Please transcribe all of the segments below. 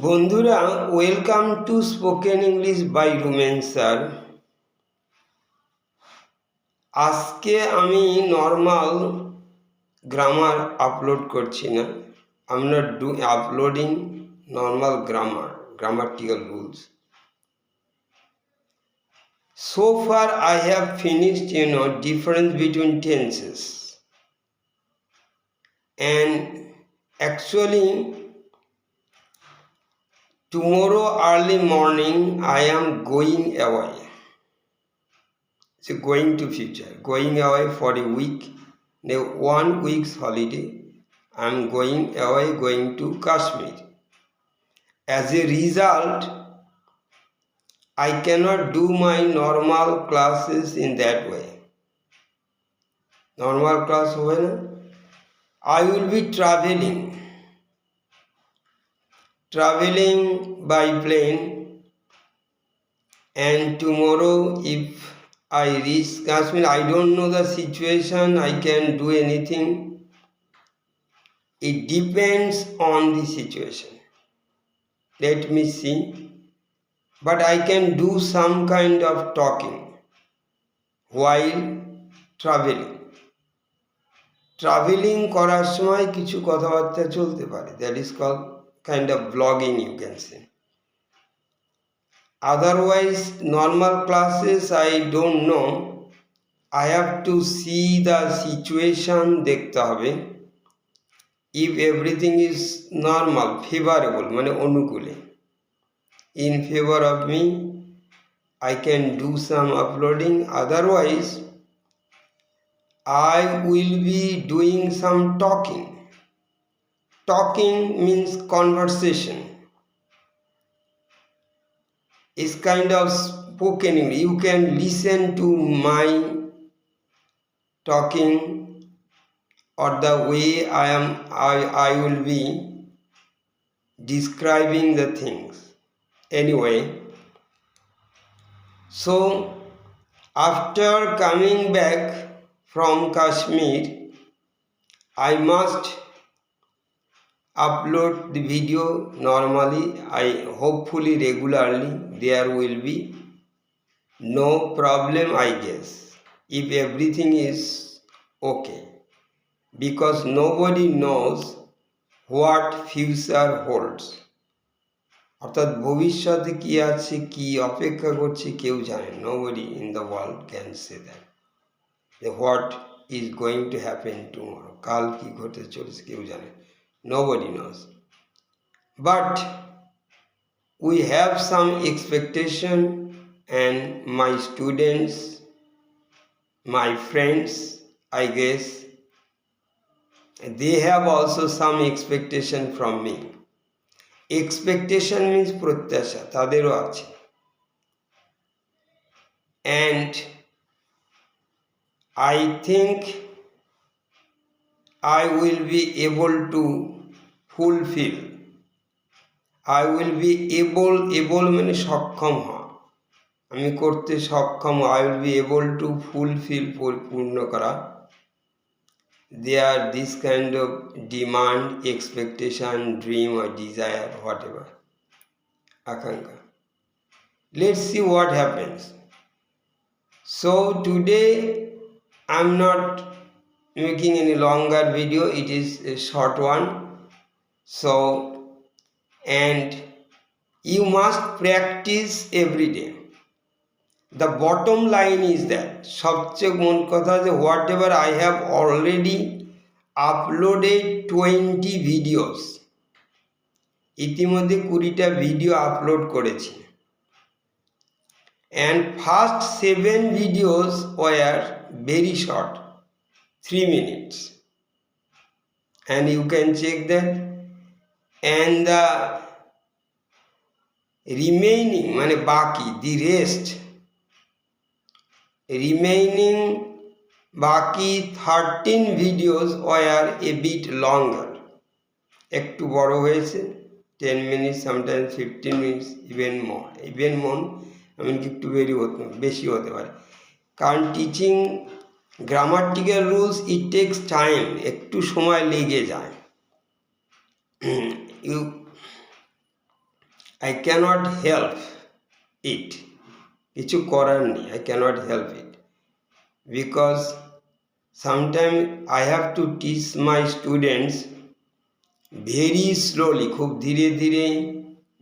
বন্ধুরা, welcome to spoken English by Rumen sir. আজকে আমি নর্মাল গ্রামার আপলোড করছি না। I am not uploading normal grammatical rules. So far I have finished difference between tenses, and actually tomorrow early morning I am going away. So going to future, going away for a week, 1 week's holiday. I'm going away, going to Kashmir. As a result, I cannot do my normal classes in that way. Normal class when I will be traveling by plane, and tomorrow if I reach Kashmir, I don't know the situation, I can do anything. It depends on the situation. Let me see. But I can do some kind of talking while traveling. Traveling করার সময় কিছু কথাবার্তা চলতে পারে. That is called kind of vlogging, you can say. Otherwise, normal classes, I don't know. I have to see the situation, দেখতে হবে. If everything is normal, favorable, মানে অনুকূলে, in favor of me, I can do some uploading. Otherwise, I will be doing some talking. Talking means conversation. It's kind of spoken English. You can listen to my talking or the way I will be describing the things. Anyway, so after coming back from Kashmir, I must upload the video normally. I hopefully regularly. There will be no problem, I guess, if everything is okay, because nobody knows what future holds. অর্থাৎ ভবিষ্যতে কি আছে, কি অপেক্ষা করছে, কেউ জানে। Nobody in the world can say that. What is going to happen tomorrow, কাল কি ঘটে চলেছে কেউ জানে। Nobody knows. But we have some expectation, and my students, my friends, I guess, they have also some expectation from me. Expectation means প্রত্যাশা, তাদেরও আছে, and I think I will be able to fulfill. I will be able মানে সক্ষম হওয়া, আমি করতে সক্ষম। I will be able to fulfill, পরিপূর্ণ করা their this kind of demand, expectation, dream or desire, whatever, আকাঙ্ক্ষা. Let's see what happens. So today I'm not making any longer video, it is a short one. So, and you must practice every day. The bottom line is that সবচেয়ে মূল কথা যে whatever I have already uploaded 20 videos, ইতিমধ্যে 20টা video upload করেছি, and first 7 videos were very short, 3 minutes, and you can check that. And the remaining মানে বাকি, the rest remaining বাকি 13 videos were a bit longer, একটু বড় হয়েছে, 10 minutes, sometimes 15 minutes, even more, এমনকি একটু বেশি হতে পারে, কারণ teaching grammatical rules it takes time, একটু সময় লেগে যায়। I cannot help it. কিছু করার নেই, I cannot help it. Because sometimes I have to teach my students very slowly, খুব ধীরে ধীরে,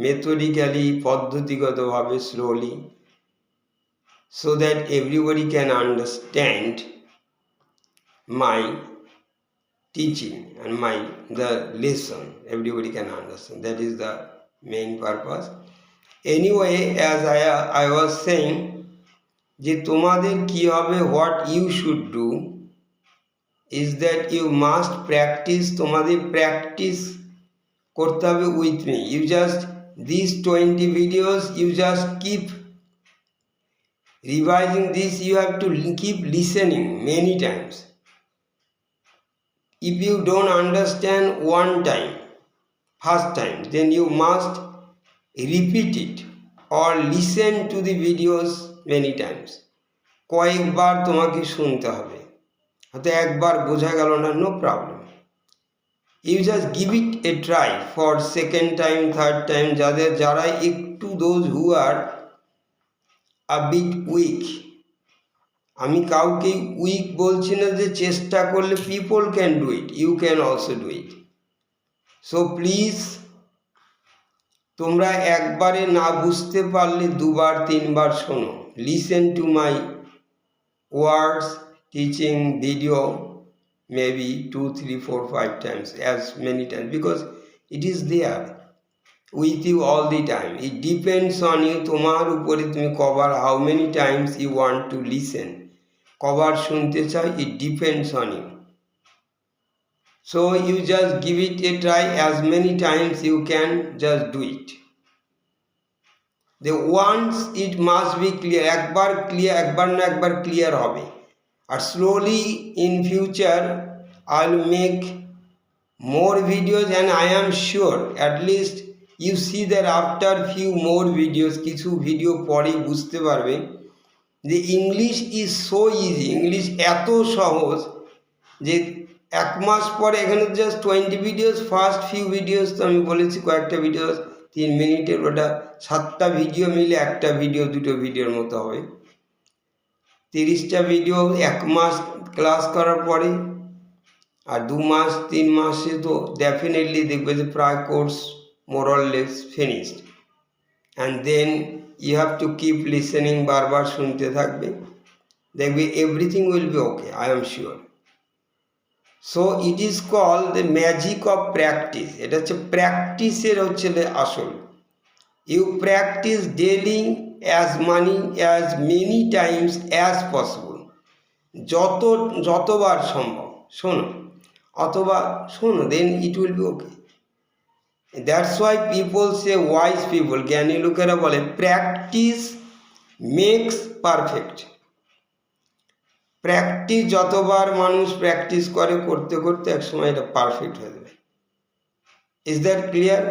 methodically, পদ্ধতিগতভাবে slowly, so that everybody can understand my teaching and the lesson. Everybody can understand. That is the main purpose. Anyway, as I was saying, যে তোমাদের কি হবে, what you should do is that you must practice. তোমাদের practice করতে হবে with me. You just, these 20 videos, you just keep revising this. You have to keep listening many times. If you don't understand one time, first time, then you must repeat it or listen to the videos many times. কয়েকবার তোমাকে শুনতে হবে, হয়তো একবার বোঝা গেল না, no problem. You just give it a try for second time, third time. যারা একটু, those who are a bit weak, আমি কাউকে উইক বলছি না, যে চেষ্টা করলে people can do it, you can also do it. So please, তোমরা একবারে না বুঝতে পারলে দুবার তিনবার শোনো. Listen to my words, teaching video, maybe 2, 3, 4, 5 times, as many times, because it is there with you all the time. It depends on you. তোমার উপরে তুমি কবার, how many times you want to listen, কবার শুনতে চাও, it depends on you. So you just give it a try as many times you can, just do it. The once it must be clear, একবার clear, একবার না একবার clear হবে. আর slowly in future I'll make more videos, and I am sure at least you see that after few more videos, কিছু video পরে বুঝতে পারবে যে English is so easy, English এত সহজ যে এক মাস পরে এখানে just 20 videos, first few videos তো আমি বলেছি কয়েকটা ভিডিওস 3 মিনিটের, ওটা 7টা ভিডিও মিলে একটা ভিডিও, 2টো ভিডিওর মতো হবে। 30টা ভিডিও এক মাস ক্লাস করার পরে, আর 2 মাস 3 মাসে তো ডেফিনেটলি দেখবে যে প্রায় course more or less finished. And then you have to keep listening, বারবার শুনতে থাকবে, দেখবে everything will be okay, I am sure. So it is call the magic of practice. এটা হচ্ছে প্র্যাকটিসের হচ্ছে আসল। You practice daily as many times as possible, যতবার সম্ভব শোনো, অথবা শোনো, then it will be okay. That's why people say, wise people, জ্ঞানী লোকেরা বলে প্র্যাকটিস মেক্স পারফেক্ট। প্র্যাকটিস, যতবার মানুষ প্র্যাকটিস করে, করতে করতে একসময় এটা পারফেক্ট হয়ে যাবে। Is that clear?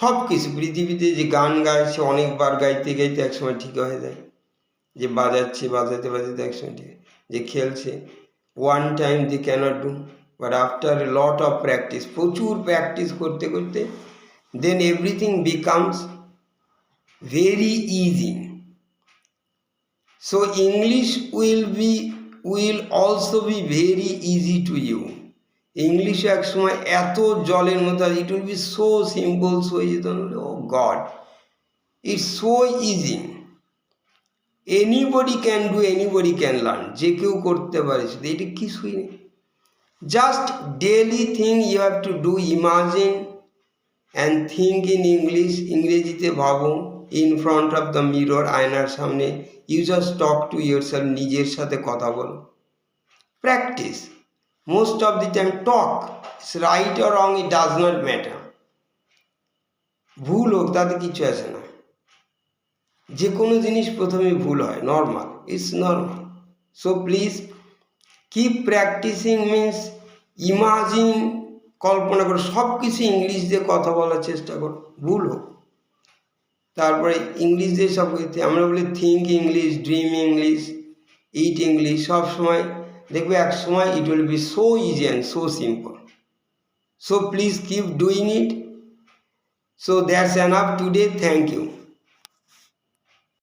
সব কিছু পৃথিবীতে যে গান গায়, সে অনেকবার গাইতে গাইতে একসময় ঠিক হয়ে যায়, যে বাজাচ্ছে বাজাতে বাজাতে একসময় ঠিক, যে খেলছে, one time they can't do, but after a lot of practice, প্রচুর প্র্যাকটিস করতে করতে, then everything becomes very easy. So English will also be very easy to you. English এক সময় এত জলের মতো, it will be so simple, so easy, oh god, it's so easy. Anybody can do, anybody can learn, যে কেউ করতে পারে, শুধু এটা কিছুই নেই। Just daily thing you have two do, imagine and think in English, ইংরেজিতে ভাবো, in front of the mirror, আয়নার সামনে, you just talk to yourself, নিজের সাথে কথা বলো। Practice, most of the time talk, it's right or wrong, it does not matter. ভুল হোক তাতে কিছু আসে না, যে কোনো জিনিস প্রথমে ভুল হয়, normal, it's normal. So please keep practising, means imagine, কল্পনা করো, সব কিছু ইংলিশ দিয়ে কথা বলার চেষ্টা করো, ভুল হোক। তারপরে ইংলিশ দিয়ে সব কিছু, আমরা বলি থিঙ্ক ইংলিশ, ড্রিম ইংলিশ, ইট ইংলিশ, সব সময় দেখবে এক সময় ইট will be so easy and so simple. So please keep doing it. So that's enough today. Thank you.